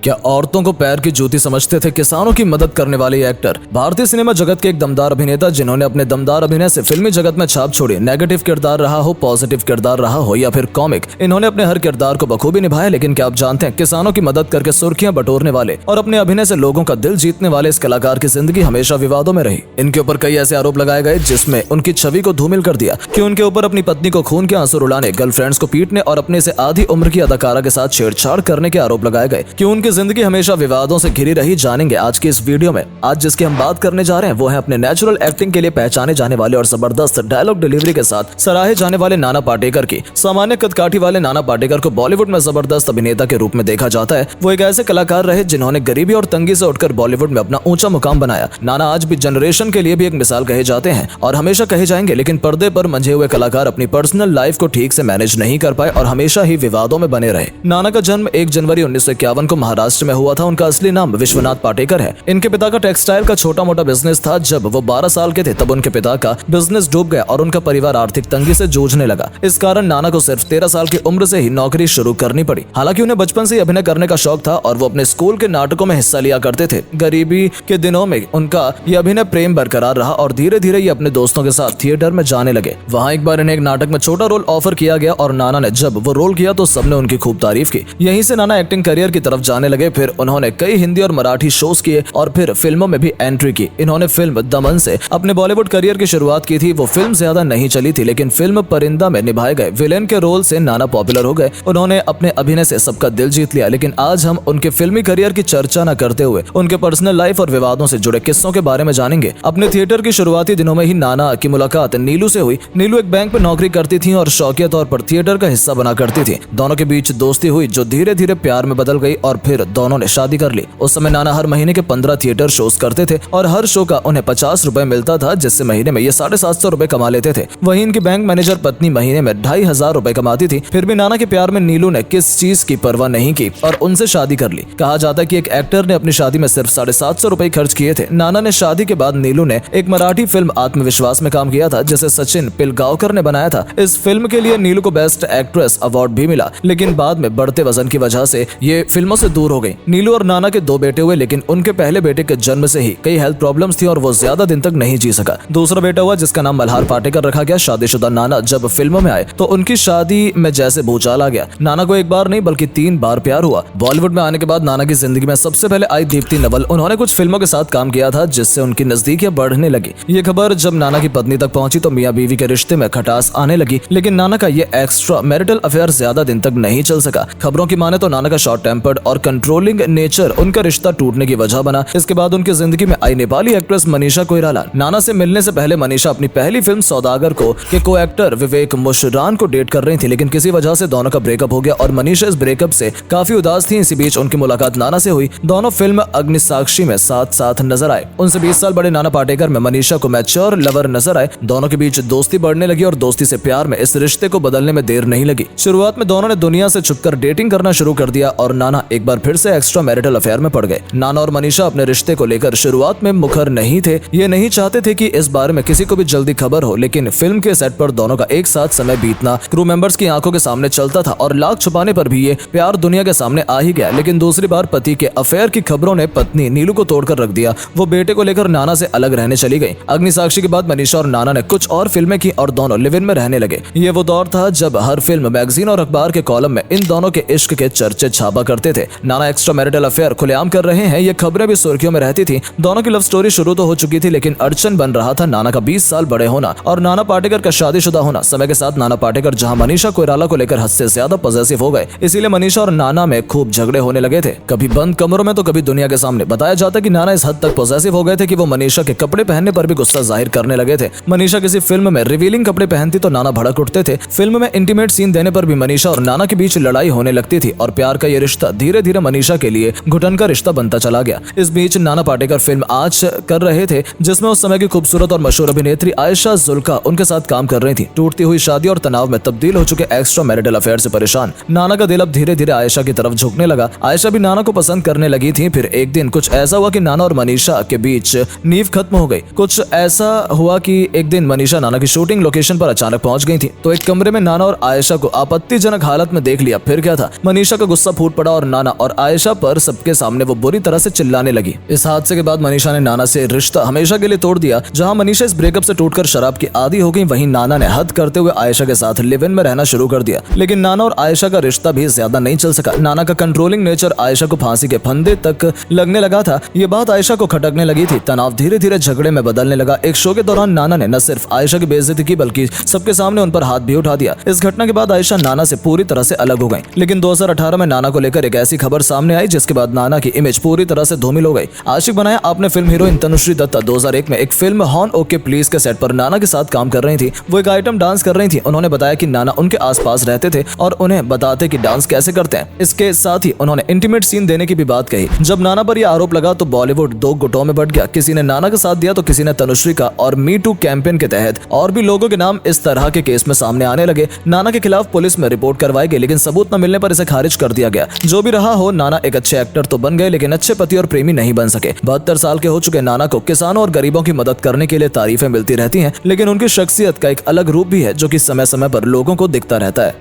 क्या औरतों को पैर की जूती समझते थे किसानों की मदद करने वाले एक्टर? भारतीय सिनेमा जगत के एक दमदार अभिनेता जिन्होंने अपने दमदार अभिनय से फिल्मी जगत में छाप छोड़ी। नेगेटिव किरदार रहा हो, पॉजिटिव किरदार रहा हो या फिर कॉमिक, इन्होंने अपने हर किरदार को बखूबी निभाया। लेकिन क्या आप जानते हैं, किसानों की मदद करके सुर्खियां बटोरने वाले और अपने अभिनय से लोगों का दिल जीतने वाले इस कलाकार की जिंदगी हमेशा विवादों में रही। इनके ऊपर कई ऐसे आरोप लगाए गए जिसमें उनकी छवि को धूमिल कर दिया कि उनके ऊपर अपनी पत्नी को खून के आंसू रुलाने, गर्लफ्रेंड्स को पीटने और अपने से आधी उम्र की अदाकारा के साथ छेड़छाड़ करने के आरोप लगाए गए। कि उनकी जिंदगी हमेशा विवादों से घिरी रही, जानेंगे आज की इस वीडियो में। आज जिसकी हम बात करने जा रहे हैं वो है अपने नेचुरल एक्टिंग के लिए पहचाने जाने वाले और जबरदस्त डायलॉग डिलीवरी के साथ सराहे जाने वाले नाना पाटेकर की। सामान्य कदकाठी वाले नाना पाटेकर को बॉलीवुड में जबरदस्त अभिनेता के रूप में देखा जाता है। वो एक ऐसे कलाकार रहे जिन्होंने गरीबी और तंगी से उठकर बॉलीवुड में अपना ऊंचा मुकाम बनाया। नाना आज भी जनरेशन के लिए भी एक मिसाल कहे जाते हैं और हमेशा कहे जाएंगे। लेकिन पर्दे पर मंझे हुए कलाकार अपनी पर्सनल लाइफ को ठीक से मैनेज नहीं कर पाए और हमेशा ही विवादों में बने रहे। नाना का जन्म 1 जनवरी 1951 को महाराष्ट्र में हुआ था। उनका असली नाम विश्वनाथ पाटेकर है। इनके पिता का टेक्सटाइल का छोटा मोटा बिजनेस था। जब वो 12 साल के थे तब उनके पिता का बिजनेस डूब गया और उनका परिवार आर्थिक तंगी से जूझने लगा। इस कारण नाना को सिर्फ 13 साल की उम्र से ही नौकरी शुरू करनी पड़ी। हालांकि उन्हें बचपन से ही अभिनय करने का शौक था और वो अपने स्कूल के नाटकों में हिस्सा लिया करते थे। गरीबी के दिनों में उनका यह अभिनय प्रेम बरकरार रहा और धीरे धीरे ये अपने दोस्तों के साथ थिएटर में जाने लगे। वहाँ एक बार इन्हें एक नाटक में छोटा रोल ऑफर किया गया और नाना ने जब वो रोल किया तो सबने उनकी खूब तारीफ की। यहीं से नाना एक्टिंग करियर की तरफ जाने लगे। फिर उन्होंने कई हिंदी और मराठी शोज किए और फिर फिल्मों में भी एंट्री की। इन्होंने फिल्म दमन से अपने बॉलीवुड करियर की शुरुआत की थी। वो फिल्म ज्यादा नहीं चली थी, लेकिन फिल्म परिंदा में निभाए गए विलेन के रोल से नाना पॉपुलर हो गए। उन्होंने अपने अभिनय से सबका दिल जीत लिया। लेकिन आज हम उनके फिल्मी करियर की चर्चा न करते हुए उनके पर्सनल लाइफ और विवादों से जुड़े किस्सों के बारे में जानेंगे। अपने थिएटर की शुरुआती दिनों में ही नाना की मुलाकात नीलू से हुई। नीलू एक बैंक में नौकरी करती थी और शौकिया तौर पर थिएटर का हिस्सा बना करती थी। दोनों के बीच दोस्ती हुई जो धीरे धीरे प्यार में बदल गई और फिर दोनों ने शादी कर ली। उस समय नाना हर महीने के 15 थिएटर शोज करते थे और हर शो का उन्हें 50 रुपए मिलता था, जिससे महीने में ये 750 रुपए कमा लेते थे। वहीं इनकी बैंक मैनेजर पत्नी महीने में 2500 रुपए कमाती थी। फिर भी नाना के प्यार में नीलू ने किस चीज की परवाह नहीं की और उनसे शादी कर ली। कहा जाता है कि एक एक्टर ने अपनी शादी में सिर्फ 750 रुपए खर्च किए थे। नाना ने शादी के बाद नीलू ने एक मराठी फिल्म आत्मविश्वास में काम किया था, जिसे सचिन पिलगांवकर ने बनाया था। इस फिल्म के लिए नीलू को बेस्ट एक्ट्रेस अवार्ड भी मिला, लेकिन बाद में बढ़ते वजन की वजह से ये फिल्मों से दूर हो गई। नीलू और नाना के 2 बेटे हुए, लेकिन उनके पहले बेटे के जन्म से ही कई हेल्थ प्रॉब्लम्स थी और वो ज्यादा दिन तक नहीं जी सका। दूसरा बेटा हुआ जिसका नाम मल्हार पाटेकर रखा गया। शादीशुदा नाना जब फिल्मों में आए तो उनकी शादी में जैसे भूचाल आ गया। नाना को एक बार नहीं बल्कि 3 बार प्यार हुआ। बॉलीवुड में आने के बाद नाना की जिंदगी में सबसे पहले आई दीप्ति नवल। उन्होंने कुछ फिल्मों के साथ काम किया था जिससे उनकी नजदीकियां बढ़ने लगी। ये खबर जब नाना की पत्नी तक पहुंची तो मियां बीवी के रिश्ते में खटास आने लगी। लेकिन नाना का ये एक्स्ट्रा मैरिटल अफेयर ज्यादा दिन तक नहीं चल सका। खबरों की माने तो नाना का शॉर्ट टेम्पर्ड और कंट्रोलिंग नेचर उनका रिश्ता टूटने की वजह बना। इसके बाद उनकी जिंदगी में आई नेपाली एक्ट्रेस मनीषा कोइराला। नाना से मिलने से पहले मनीषा अपनी पहली फिल्म सौदागर के को एक्टर विवेक मुशरान को डेट कर रही थी, लेकिन किसी वजह से दोनों का ब्रेकअप हो गया और मनीषा इस ब्रेकअप से काफी उदास थी। इसी बीच उनकी मुलाकात नाना से हुई। दोनों फिल्म अग्निसाक्षी में साथ साथ नजर आए। उनसे 20 साल बड़े नाना पाटेकर में मनीषा को मैच्योर लवर नजर आए। दोनों के बीच दोस्ती बढ़ने लगी और दोस्ती से प्यार में इस रिश्ते को बदलने में देर नहीं लगी। शुरुआत में दोनों ने दुनिया से छुपकर डेटिंग करना शुरू कर दिया और नाना एक बार फिर से एक्स्ट्रा मैरिटल अफेयर में पड़ गए। नाना और मनीषा अपने रिश्ते को लेकर शुरुआत में मुखर नहीं थे। ये नहीं चाहते थे कि इस बारे में किसी को भी जल्दी खबर हो, लेकिन फिल्म के सेट पर दोनों का एक साथ समय बीतना क्रू मेंबर्स की आंखों के सामने चलता था और लाख छुपाने पर भी ये प्यार दुनिया के सामने आ ही गया। लेकिन दूसरी बार पति के अफेयर की खबरों ने पत्नी नीलू को तोड़कर रख दिया। वो बेटे को लेकर नाना से अलग रहने चली गई। अग्निसाक्षी के बाद मनीषा और नाना ने कुछ और फिल्में की और दोनों लिव इन में रहने लगे। ये वो दौर था जब हर फिल्म, मैगजीन और अखबार के कॉलम में इन दोनों के इश्क के चर्चे छापा करते थे। नाना एक्स्ट्रा मैरिटल अफेयर खुलेआम कर रहे हैं, ये खबरें भी सुर्खियों में रहती थी। दोनों की लव स्टोरी शुरू तो हो चुकी थी, लेकिन अड़चन बन रहा था नाना का 20 साल बड़े होना और नाना पाटेकर का शादीशुदा होना। समय के साथ नाना पाटेकर जहां मनीषा कोइराला को लेकर हद से ज्यादा पॉजेसिव हो गए, इसीलिए मनीषा और नाना में खूब झगड़े होने लगे थे। कभी बंद कमरों में तो कभी दुनिया के सामने। बताया जाता कि नाना इस हद तक पॉजेसिव हो गए थे कि वो मनीषा के कपड़े पहनने पर भी गुस्सा जाहिर करने लगे थे। मनीषा किसी फिल्म में रिवीलिंग कपड़े पहनती तो नाना भड़क उठते थे। फिल्म में इंटीमेट सीन देने पर भी मनीषा और नाना के बीच लड़ाई होने लगती थी और प्यार का ये रिश्ता धीरे धीरे मनीषा के लिए घुटन का रिश्ता बनता चला गया। इस बीच नाना पाटेकर फिल्म आज कर रहे थे, जिसमें उस समय की खूबसूरत और मशहूर अभिनेत्री आयशा जुल्का उनके साथ काम कर रही थी। टूटती हुई शादी और तनाव में तब्दील हो चुके एक्स्ट्रा मैरिटल अफेयर से परेशान नाना का दिल अब धीरे धीरे आयशा की तरफ झुकने लगा। आयशा भी नाना को पसंद करने लगी थी। फिर एक दिन कुछ ऐसा हुआ कि नाना और मनीषा के बीच नींव खत्म हो गई। कुछ ऐसा हुआ कि एक दिन मनीषा नाना की शूटिंग लोकेशन पर अचानक पहुंच गई थी, तो एक कमरे में नाना और आयशा को आपत्तिजनक हालत में देख लिया। फिर क्या था, मनीषा का गुस्सा फूट पड़ा और नाना और और आयशा पर सबके सामने वो बुरी तरह से चिल्लाने लगी। इस हादसे के बाद मनीषा ने नाना से रिश्ता हमेशा के लिए तोड़ दिया। जहां मनीषा इस ब्रेकअप से टूटकर शराब की आदी हो गई, वहीं नाना ने हद करते हुए आयशा के साथ लिव इन में रहना शुरू कर दिया। लेकिन नाना और आयशा का रिश्ता भी ज्यादा नहीं चल सका। नाना का कंट्रोलिंग नेचर आयशा को फांसी के फंदे तक लगने लगा था। ये बात आयशा को खटकने लगी थी। तनाव धीरे धीरे झगड़े में बदलने लगा। एक शो के दौरान नाना ने न सिर्फ आयशा की बेइज्जती की बल्कि सबके सामने उन पर हाथ भी उठा दिया। इस घटना के बाद आयशा नाना से पूरी तरह से अलग हो गई। लेकिन 2018 में नाना को लेकर एक ऐसी खबर सामने आई जिसके बाद नाना की इमेज पूरी तरह से धूमिल हो गई। आशिक बनाया आपने फिल्म हीरोइन तनुश्री दत्ता 2001 में एक फिल्म हॉर्न ओके प्लीज के सेट पर नाना के साथ काम कर रही थी। वो एक आइटम डांस कर रही थी। उन्होंने बताया कि नाना उनके आसपास रहते थे और उन्हें बताते कि डांस कैसे करते हैं। इसके साथ ही उन्होंने इंटीमेट सीन देने की भी बात कही। जब नाना पर यह आरोप लगा तो बॉलीवुड दो गुटों में बंट गया। किसी ने नाना का साथ दिया तो किसी ने तनुश्री का, और मी टू कैंपेन के तहत और भी लोगों के नाम इस तरह के केस में सामने आने लगे। नाना के खिलाफ पुलिस में रिपोर्ट करवाई गई, लेकिन सबूत न मिलने पर इसे खारिज कर दिया गया। जो भी रहा हो, नाना एक अच्छे एक्टर तो बन गए लेकिन अच्छे पति और प्रेमी नहीं बन सके। 72 साल के हो चुके नाना को किसानों और गरीबों की मदद करने के लिए तारीफें मिलती रहती हैं, लेकिन उनकी शख्सियत का एक अलग रूप भी है जो कि समय समय पर लोगों को दिखता रहता है।